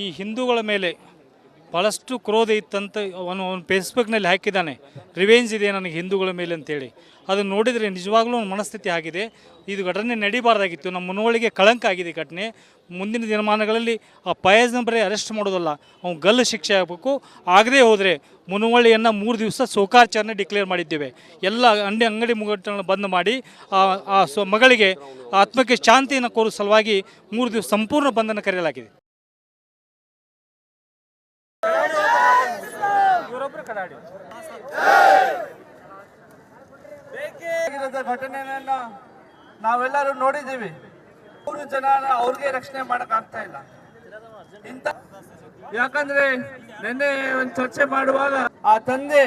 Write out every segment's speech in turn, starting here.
ಈ ಹಿಂದೂಗಳ ಮೇಲೆ ಭಾಳಷ್ಟು ಕ್ರೋಧ ಇತ್ತಂತ ಅವನು ಫೇಸ್ಬುಕ್ನಲ್ಲಿ ಹಾಕಿದ್ದಾನೆ, ರಿವೆಂಜ್ ಇದೆ ನನಗೆ ಹಿಂದೂಗಳ ಮೇಲೆ ಅಂತೇಳಿ. ಅದನ್ನು ನೋಡಿದರೆ ನಿಜವಾಗ್ಲೂ ಒಂದು ಮನಸ್ಥಿತಿ ಆಗಿದೆ. ಇದು ಘಟನೆ ನಡೀಬಾರ್ದಾಗಿತ್ತು, ನಮ್ಮ ಮುನವಳ್ಳಿಗೆ ಕಳಂಕ ಆಗಿದೆ ಈ ಘಟನೆ. ಮುಂದಿನ ದಿನಮಾನಗಳಲ್ಲಿ ಆ ಫಯಾಜ್ನ ಬರೀ ಅರೆಸ್ಟ್ ಮಾಡೋದಲ್ಲ, ಅವ್ನು ಗಲ್ಲು ಶಿಕ್ಷೆ ಆಗಬೇಕು. ಆಗದೇ ಹೋದರೆ ಮುನವಳ್ಳಿಯನ್ನು 3 ದಿವಸ ಶೋಕಾಚಾರಣೆ ಡಿಕ್ಲೇರ್ ಮಾಡಿದ್ದೇವೆ. ಎಲ್ಲ ಅಂಗಡಿ ಮುಗ್ಗಟ್ಟುಗಳನ್ನು ಬಂದ್ ಮಾಡಿ ಆ ಮಗಳಿಗೆ ಆತ್ಮಕ್ಕೆ ಶಾಂತಿಯನ್ನು ಕೋರುವ ಸಲುವಾಗಿ 3 ದಿವಸ ಸಂಪೂರ್ಣ ಬಂಧನ ಕರೆಯಲಾಗಿದೆ. ಘಟನೆಯನ್ನ ನಾವೆಲ್ಲರೂ ನೋಡಿದ್ದೀವಿ. 3 ಜನ ಅವ್ರಿಗೆ ರಕ್ಷಣೆ ಮಾಡಕ್ ಆಗ್ತಾ ಇಲ್ಲ. ಯಾಕಂದ್ರೆ ನಿನ್ನೆ ಒಂದು ಚರ್ಚೆ ಮಾಡುವಾಗ ಆ ತಂದೆ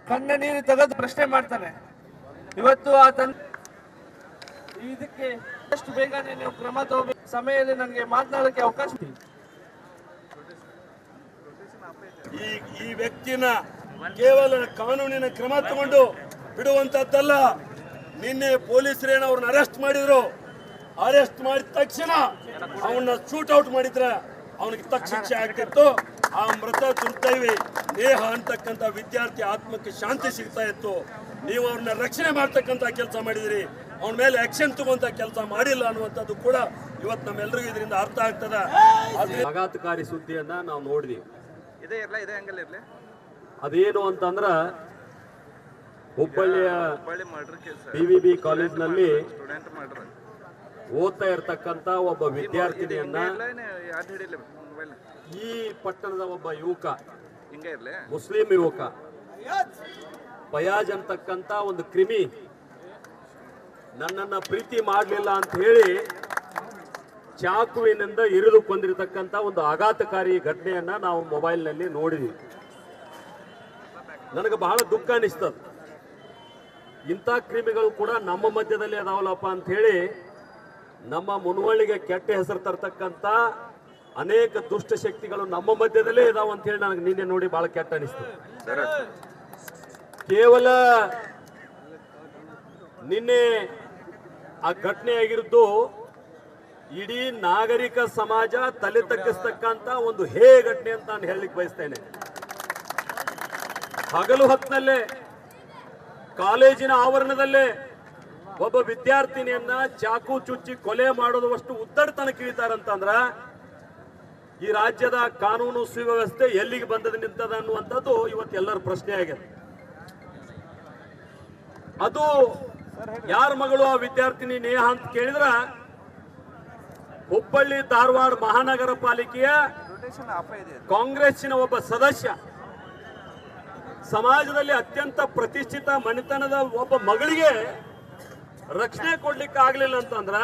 ಕಣ್ಣ ನೀರು ತೆಗೆದು ಪ್ರಶ್ನೆ ಮಾಡ್ತಾನೆ. ಇವತ್ತು ಆ ತಂದೆ ಇದಕ್ಕೆ ಎಷ್ಟು ಬೇಗನೆ ನೀವು ಕ್ರಮ ತಗೋಬೇಕು. ಸಮಯದಲ್ಲಿ ನನಗೆ ಮಾತನಾಡಕ್ಕೆ ಅವಕಾಶ. ಈ ವ್ಯಕ್ತಿನ ಕೇವಲ ಕಾನೂನಿನ ಕ್ರಮ ತಗೊಂಡು ಬಿಡುವಂತದ್ದಲ್ಲ. ನಿನ್ನೆ ಪೊಲೀಸರೇನು ಅವ್ರನ್ನ ಅರೆಸ್ಟ್ ಮಾಡಿದ್ರು. ಅರೆಸ್ಟ್ ಮಾಡಿದ ತಕ್ಷಣ ಅವನ್ನ ಶೂಟ್ ಔಟ್ ಮಾಡಿದ್ರೆ ಅವನಿಗೆ ತಕ್ಕ ಶಿಕ್ಷೆ ಆಗ್ತಿತ್ತು. ಆ ಮೃತ ದುರ್ದೈವಿ ನೇಹ ಅಂತಕ್ಕಂಥ ವಿದ್ಯಾರ್ಥಿ ಆತ್ಮಕ್ಕೆ ಶಾಂತಿ ಸಿಗ್ತಾ ಇತ್ತು. ನೀವು ಅವ್ರನ್ನ ರಕ್ಷಣೆ ಮಾಡ್ತಕ್ಕಂಥ ಕೆಲಸ ಮಾಡಿದಿರಿ, ಅವನ ಮೇಲೆ ಆಕ್ಷನ್ ತಗೊಂತ ಕೆಲಸ ಮಾಡಿಲ್ಲ ಅನ್ನುವಂಥದ್ದು ಕೂಡ ಇವತ್ತು ನಮ್ಮೆಲ್ಲರಿಗೂ ಇದರಿಂದ ಅರ್ಥ ಆಗ್ತದೆ. ಆಘಾತಕಾರಿ ಸುದ್ದಿಯನ್ನ ನಾವು ನೋಡಿದೀವಿ. ಅದೇನು ಅಂತಂದ್ರ ಹುಬ್ಬಳ್ಳಿಯ PVB ಕಾಲೇಜ್ನಲ್ಲಿ ಓದ್ತಾ ಇರ್ತಕ್ಕಂಥ ಒಬ್ಬ ವಿದ್ಯಾರ್ಥಿನಿಯನ್ನ ಈ ಪಟ್ಟಣದ ಒಬ್ಬ ಯುವಕ, ಮುಸ್ಲಿಂ ಯುವಕ ಫಯಾಜ್ ಅಂತಕ್ಕಂಥ ಒಂದು ಕ್ರಿಮಿ ನನ್ನನ್ನ ಪ್ರೀತಿ ಮಾಡಲಿಲ್ಲ ಅಂತ ಹೇಳಿ ಚಾಕುವಿನಿಂದ ಇರಿದು ಕೊಂದಿರತಕ್ಕಂಥ ಒಂದು ಆಘಾತಕಾರಿ ಘಟನೆಯನ್ನ ನಾವು ಮೊಬೈಲ್ನಲ್ಲಿ ನೋಡಿದ್ವಿ. ನನಗೆ ಬಹಳ ದುಃಖ ಅನಿಸ್ತದ. ಇಂಥ ಕ್ರಿಮಿಗಳು ಕೂಡ ನಮ್ಮ ಮಧ್ಯದಲ್ಲಿ ಅದಾವಲ್ಲಪ್ಪ ಅಂತ ಹೇಳಿ ನಮ್ಮ ಮುನವಳ್ಳಿಗೆ ಕೆಟ್ಟ ಹೆಸರು ತರ್ತಕ್ಕಂಥ ಅನೇಕ ದುಷ್ಟ ಶಕ್ತಿಗಳು ನಮ್ಮ ಮಧ್ಯದಲ್ಲೇ ಇದಾವ ಅಂತ ಹೇಳಿ ನನಗೆ ನಿನ್ನೆ ನೋಡಿ ಬಹಳ ಕೆಟ್ಟ ಅನಿಸ್ತದೆ. ಕೇವಲ ನಿನ್ನೆ ಆ ಘಟನೆ ಆಗಿರುವುದು ಇಡೀ ನಾಗರಿಕ ಸಮಾಜ ತಲೆ ತಗ್ಗಿಸ್ತಕ್ಕಂಥ ಒಂದು ಘಟನೆ ಅಂತ ನಾನು ಹೇಳಲಿಕ್ಕೆ ಬಯಸ್ತೇನೆ. ಹಗಲು ಹೊತ್ತಿನಲ್ಲೇ ಕಾಲೇಜಿನ ಆವರಣದಲ್ಲೇ ಒಬ್ಬ ವಿದ್ಯಾರ್ಥಿನಿಯನ್ನ ಚಾಕು ಚುಚ್ಚಿ ಕೊಲೆ ಮಾಡೋದಷ್ಟು ಉದ್ದಡತನಕ್ಕೆ ಇಳಿತಾರಂತಂದ್ರ ಈ ರಾಜ್ಯದ ಕಾನೂನು ಸುವ್ಯವಸ್ಥೆ ಎಲ್ಲಿಗೆ ಬಂದದ ನಿಂತದ ಅನ್ನುವಂಥದ್ದು ಇವತ್ತೆಲ್ಲರ ಪ್ರಶ್ನೆ ಆಗಿದೆ. ಅದು ಯಾರ ಮಗಳು ಆ ವಿದ್ಯಾರ್ಥಿನಿ ನೇಹ ಅಂತ ಕೇಳಿದ್ರ ಹುಬ್ಬಳ್ಳಿ ಧಾರವಾಡ ಮಹಾನಗರ ಪಾಲಿಕೆಯ ಕಾಂಗ್ರೆಸ್ಸಿನ ಒಬ್ಬ ಸದಸ್ಯ, ಸಮಾಜದಲ್ಲಿ ಅತ್ಯಂತ ಪ್ರತಿಷ್ಠಿತ ಮನೆತನದ ಒಬ್ಬ ಮಗಳಿಗೆ ರಕ್ಷಣೆ ಕೊಡ್ಲಿಕ್ಕೆ ಆಗ್ಲಿಲ್ಲ ಅಂತಂದ್ರ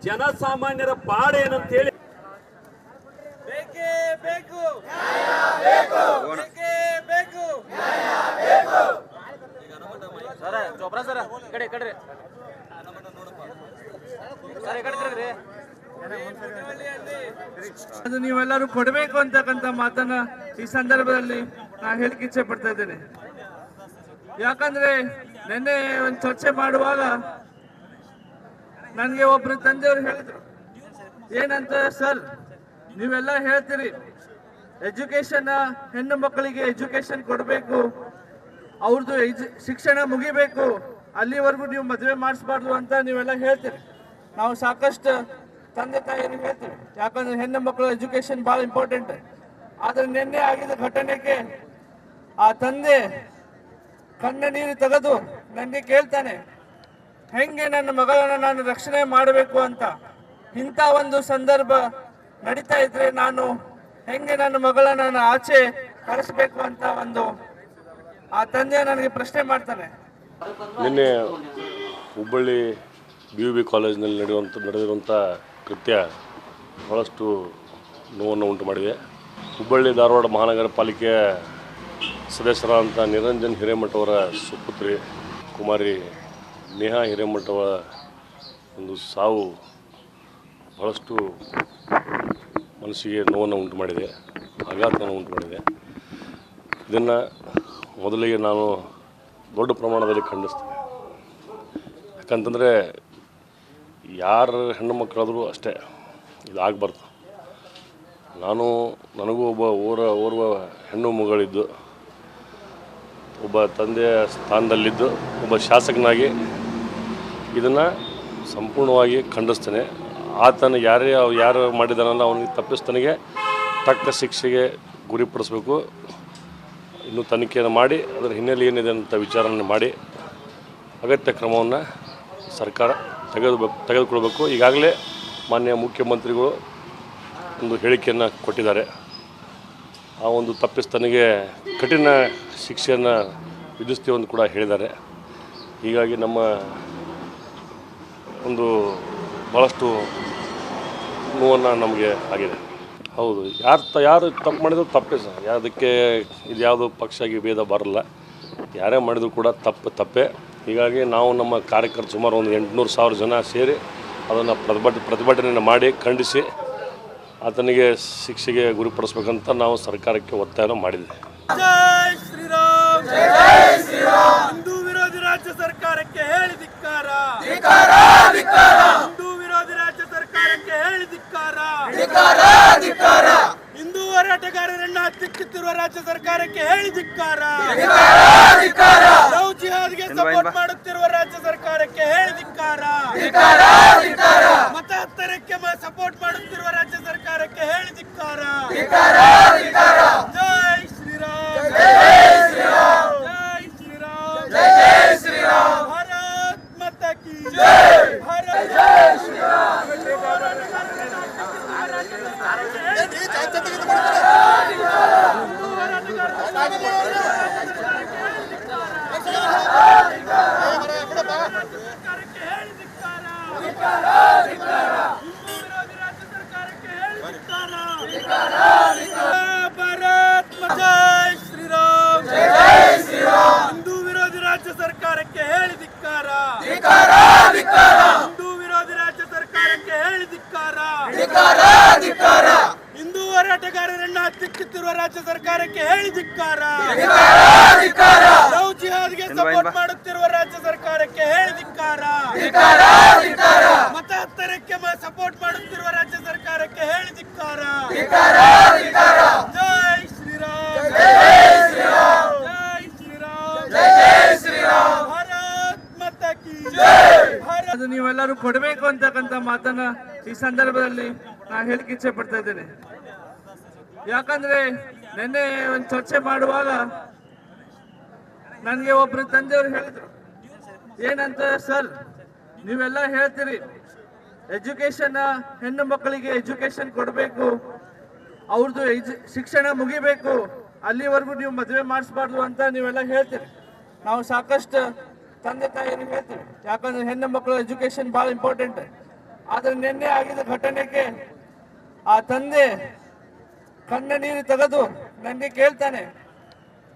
ಜನಸಾಮಾನ್ಯರ ಪಾಡ ಏನಂತ ಹೇಳಿ ಅದು ನೀವೆಲ್ಲರೂ ಕೊಡಬೇಕು ಅಂತಕ್ಕಂಥ ಮಾತನ್ನ ಈ ಸಂದರ್ಭದಲ್ಲಿ ನಾನು ಹೇಳಿಕ್ಕೆ ಇಚ್ಛೆ ಪಡ್ತಾ ಇದ್ದೇನೆ. ಯಾಕಂದ್ರೆ ನಿನ್ನೆ ಒಂದು ಚರ್ಚೆ ಮಾಡುವಾಗ ನನಗೆ ಒಬ್ರು ತಂದೆಯವರು ಹೇಳಿದ್ರು, ಏನಂತ ಸರ್ ನೀವೆಲ್ಲ ಹೇಳ್ತೀರಿ ಎಜುಕೇಶನ್, ಹೆಣ್ಣು ಮಕ್ಕಳಿಗೆ ಎಜುಕೇಶನ್ ಕೊಡಬೇಕು, ಅವ್ರದ್ದು ಶಿಕ್ಷಣ ಮುಗಿಬೇಕು, ಅಲ್ಲಿವರೆಗೂ ನೀವು ಮದುವೆ ಮಾಡಿಸ್ಬಾರ್ದು ಅಂತ ನೀವೆಲ್ಲ ಹೇಳ್ತೀರಿ. ನಾವು ಸಾಕಷ್ಟು ತಂದೆ ತಾಯಿಯರಿಗೆ ಹೇಳ್ತೀವಿ, ಯಾಕಂದ್ರೆ ಹೆಣ್ಣು ಮಕ್ಕಳು ಎಜುಕೇಶನ್ ಭಾಳ ಇಂಪಾರ್ಟೆಂಟ್. ಆದ್ರೆ ನಿನ್ನೆ ಆಗಿದ್ದ ಘಟನೆಗೆ ಆ ತಂದೆ ಕಣ್ಣ ನೀರು ತೆಗೆದು ನನಗೆ ಕೇಳ್ತಾನೆ, ಹೆಂಗೆ ನನ್ನ ಮಗಳನ್ನ ನಾನು ರಕ್ಷಣೆ ಮಾಡಬೇಕು ಅಂತ. ಇಂಥ ಒಂದು ಸಂದರ್ಭ ನಡೀತಾ ಇದ್ರೆ ನಾನು ಹೆಂಗೆ ನನ್ನ ಮಗಳನ್ನ ನಾನು ಆಚೆ ಕಳಿಸ್ಬೇಕು ಅಂತ ಒಂದು ಆ ತಂದೆ ನನಗೆ ಪ್ರಶ್ನೆ ಮಾಡ್ತಾನೆ. ನಿನ್ನೆ ಹುಬ್ಬಳ್ಳಿ BUB ಕಾಲೇಜಿನಲ್ಲಿ ನಡೆದಿರುವಂಥ ಕೃತ್ಯ ಭಾಳಷ್ಟು ನೋವನ್ನು ಉಂಟು ಮಾಡಿದೆ. ಹುಬ್ಬಳ್ಳಿ ಧಾರವಾಡ ಮಹಾನಗರ ಪಾಲಿಕೆಯ ಸದಸ್ಯರಾದಂಥ ನಿರಂಜನ್ ಹಿರೇಮಠ ಅವರ ಸುಪುತ್ರಿ ಕುಮಾರಿ ನೇಹಾ ಹಿರೇಮಠ ಅವರ ಒಂದು ಸಾವು ಭಾಳಷ್ಟು ಮನಸ್ಸಿಗೆ ನೋವನ್ನು ಉಂಟು ಮಾಡಿದೆ, ಆಘಾತವನ್ನು ಉಂಟು ಮಾಡಿದೆ. ಇದನ್ನು ಮೊದಲಿಗೆ ನಾನು ದೊಡ್ಡ ಪ್ರಮಾಣದಲ್ಲಿ ಖಂಡಿಸ್ತೇನೆ. ಯಾಕಂತಂದರೆ ಯಾರು ಹೆಣ್ಣು ಮಕ್ಕಳಾದರೂ ಅಷ್ಟೇ, ಇದು ಆಗಬಾರ್ದು. ನನಗೂ ಓರ್ವ ಹೆಣ್ಣು ಮಗಳಿದ್ದು, ಒಬ್ಬ ತಂದೆಯ ಸ್ಥಾನದಲ್ಲಿದ್ದು ಒಬ್ಬ ಶಾಸಕನಾಗಿ ಇದನ್ನು ಸಂಪೂರ್ಣವಾಗಿ ಖಂಡಿಸ್ತೇನೆ. ಆತನ ಯಾರು ಮಾಡಿದಾನಲ್ಲ ಅವನಿಗೆ ತಪ್ಪಿಸ್ತನಿಗೆ ತಕ್ಕ ಶಿಕ್ಷೆಗೆ ಗುರಿಪಡಿಸಬೇಕು. ಇನ್ನು ತನಿಖೆಯನ್ನು ಮಾಡಿ ಅದರ ಹಿನ್ನೆಲೆ ಏನಿದೆ ಅಂತ ವಿಚಾರಣೆ ಮಾಡಿ ಅಗತ್ಯ ಕ್ರಮವನ್ನು ಸರ್ಕಾರ ತೆಗೆದುಕೊಳ್ಬೇಕು. ಈಗಾಗಲೇ ಮಾನ್ಯ ಮುಖ್ಯಮಂತ್ರಿಗಳು ಒಂದು ಹೇಳಿಕೆಯನ್ನು ಕೊಟ್ಟಿದ್ದಾರೆ. ಆ ಒಂದು ತಪ್ಪಿಸ್ತನಿಗೆ ಕಠಿಣ ಶಿಕ್ಷೆಯನ್ನು ವಿಧಿಸ್ತೀವಿ ಅಂತ ಕೂಡ ಹೇಳಿದ್ದಾರೆ. ಹೀಗಾಗಿ ನಮ್ಮ ಒಂದು ಭಾಳಷ್ಟು ನೋವನ್ನು ನಮಗೆ ಆಗಿದೆ. ಹೌದು, ಯಾರು ತಪ್ಪು ಮಾಡಿದ್ರು ತಪ್ಪೇ ಸರ್. ಅದಕ್ಕೆ ಇದು ಯಾವುದೋ ಪಕ್ಷಾಗಿ ಭೇದ ಬರಲ್ಲ. ಯಾರೇ ಮಾಡಿದ್ರು ಕೂಡ ತಪ್ಪೇ. ಹೀಗಾಗಿ ನಾವು ನಮ್ಮ ಕಾರ್ಯಕರ್ತರು ಸುಮಾರು ಒಂದು 800,000 ಜನ ಸೇರಿ ಅದನ್ನು ಪ್ರತಿಭಟನೆಯನ್ನು ಮಾಡಿ ಖಂಡಿಸಿ ಆತನಿಗೆ ಶಿಕ್ಷೆಗೆ ಗುರಿಪಡಿಸ್ಬೇಕಂತ ನಾವು ಸರ್ಕಾರಕ್ಕೆ ಒತ್ತಾಯ ಮಾಡಿದ್ವಿ. ಜೈ ಶ್ರೀರಾಮ್, ಜೈ ಶ್ರೀರಾಮ್. ಹಿಂದೂ ವಿರೋಧಿ ರಾಜ್ಯ ಸರ್ಕಾರಕ್ಕೆ ಹೇಳಿ ಧಿಕ್ಕಾರ. ಹಿಂದೂ ವಿರೋಧಿ ರಾಜ್ಯ ಸರ್ಕಾರಕ್ಕೆ ಹೇಳಿ ಧಿಕ್ಕಾರ. ಹಿಂದೂ ಹೋರಾಟಗಾರರನ್ನ ಹತ್ತಿಕ್ಕುತ್ತಿರುವ ರಾಜ್ಯ ಸರ್ಕಾರಕ್ಕೆ ಹೇಳಿ ಧಿಕ್ಕಾರ. ಲವ್ ಜಿಹಾದ್ಗೆ ಸಪೋರ್ಟ್ ಮಾಡುತ್ತಿರುವ ರಾಜ್ಯ ಸರ್ಕಾರಕ್ಕೆ ಹೇಳಿ ಧಿಕ್ಕಾರ. ಮತಾಂತರಕ್ಕೆ ಸಪೋರ್ಟ್ ಮಾಡುತ್ತಿರುವ ರಾಜ್ಯ ಸರ್ಕಾರಕ್ಕೆ ಹೇಳಿ ಧಿಕ್ಕಾರ. ಜೈ ಶ್ರೀರಾಮ್, ಜೈ ಶ್ರೀರಾಮ್, ಜೈ ಶ್ರೀರಾಮ್, ಜೈ ಶ್ರೀರಾಮ್. ಭಾರತ್ ಮಾತಾ ಕಿ ಜೈ. ಭಾರತ್ ಜೈ ಶ್ರೀರಾಮ್. ಹಿಂದೂ ವಿರೋಧಿ ರಾಜ್ಯ ಸರ್ಕಾರಕ್ಕೆ ಹೇಳಿ ಧಿಕ್ಕಾರ. ಹಿಂದೂ ವಿರೋಧಿ ರಾಜ್ಯ ಸರ್ಕಾರಕ್ಕೆ ಹೇಳಿ ಧಿಕ್ಕಾರ. ಹಿಂದೂ ಹೋರಾಟಗಾರರನ್ನ ಹತ್ತಿಕ್ಕುತ್ತಿರುವ ರಾಜ್ಯ ಸರ್ಕಾರಕ್ಕೆ ಹೇಳಿ ಧಿಕ್ಕಾರ. ಲವ್ ಜಿಹಾದ್ಗೆ ಸಪೋರ್ಟ್ ಮಾಡುತ್ತಿರುವ ರಾಜ್ಯ ಸರ್ಕಾರಕ್ಕೆ ಹೇಳಿ ಧಿಕ್ಕಾರ. ಮತಾಂತರಕ್ಕೆ ಸಪೋರ್ಟ್ ಮಾಡುತ್ತಿರುವ ರಾಜ್ಯ ಸರ್ಕಾರಕ್ಕೆ ಹೇಳಿ ಧಿಕ್ಕಾರ. ಜೈ ಶ್ರೀರಾಮ್, ಜೈ ಶ್ರೀರಾಮ್, ಜೈ ಶ್ರೀರಾಮ್, ಜೈ ಶ್ರೀರಾಮ್. ಭಾರತ್ ಮಾತಾ ಕಿ ಜೈ. ಅದು ನೀವೆಲ್ಲರೂ ಕೊಡಬೇಕು ಅಂತಕ್ಕಂಥ ಮಾತನ್ನ ಈ ಸಂದರ್ಭದಲ್ಲಿ ನಾನು ಹೇಳಿಕ್ಕೆ ಇಚ್ಛೆ ಪಡ್ತಾ ಇದ್ದೇನೆ. ಯಾಕಂದ್ರೆ ನಿನ್ನೆ ಒಂದು ಚರ್ಚೆ ಮಾಡುವಾಗ ನನಗೆ ಒಬ್ರು ತಂದೆಯವರು ಹೇಳಿದ್ರು, ಏನಂತ ಸರ್ ನೀವೆಲ್ಲ ಹೇಳ್ತೀರಿ ಎಜುಕೇಶನ್, ಹೆಣ್ಣು ಮಕ್ಕಳಿಗೆ ಎಜುಕೇಶನ್ ಕೊಡಬೇಕು, ಅವ್ರದ್ದು ಶಿಕ್ಷಣ ಮುಗಿಬೇಕು, ಅಲ್ಲಿವರೆಗೂ ನೀವು ಮದುವೆ ಮಾಡಿಸ್ಬಾರ್ದು ಅಂತ ನೀವೆಲ್ಲ ಹೇಳ್ತೀರಿ. ನಾವು ಸಾಕಷ್ಟು ತಂದೆ ತಾಯಿಯರಿಗೆ ಹೇಳ್ತೀವಿ, ಯಾಕಂದ್ರೆ ಹೆಣ್ಣು ಮಕ್ಕಳು ಎಜುಕೇಶನ್ ಭಾಳ ಇಂಪಾರ್ಟೆಂಟ್. ಆದ್ರೆ ನಿನ್ನೆ ಆಗಿದ್ದ ಘಟನೆಗೆ ಆ ತಂದೆ ಕಣ್ಣ ನೀರು ತೆಗೆದು ನನಗೆ ಕೇಳ್ತಾನೆ,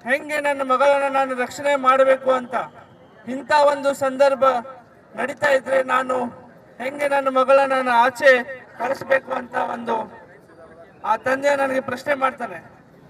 ಹೆಂಗೆ ನನ್ನ ಮಗಳನ್ನು ನಾನು ರಕ್ಷಣೆ ಮಾಡಬೇಕು ಅಂತ. ಇಂಥ ಒಂದು ಸಂದರ್ಭ ನಡೀತಾ ಇದ್ರೆ ನಾನು ಹೆಂಗೆ ನನ್ನ ಮಗಳನ್ನ ನಾನು ಆಚೆ ಕಳಿಸ್ಬೇಕು ಅಂತ ಒಂದು ಆ ತಂದೆ ನನಗೆ ಪ್ರಶ್ನೆ ಮಾಡ್ತಾನೆ.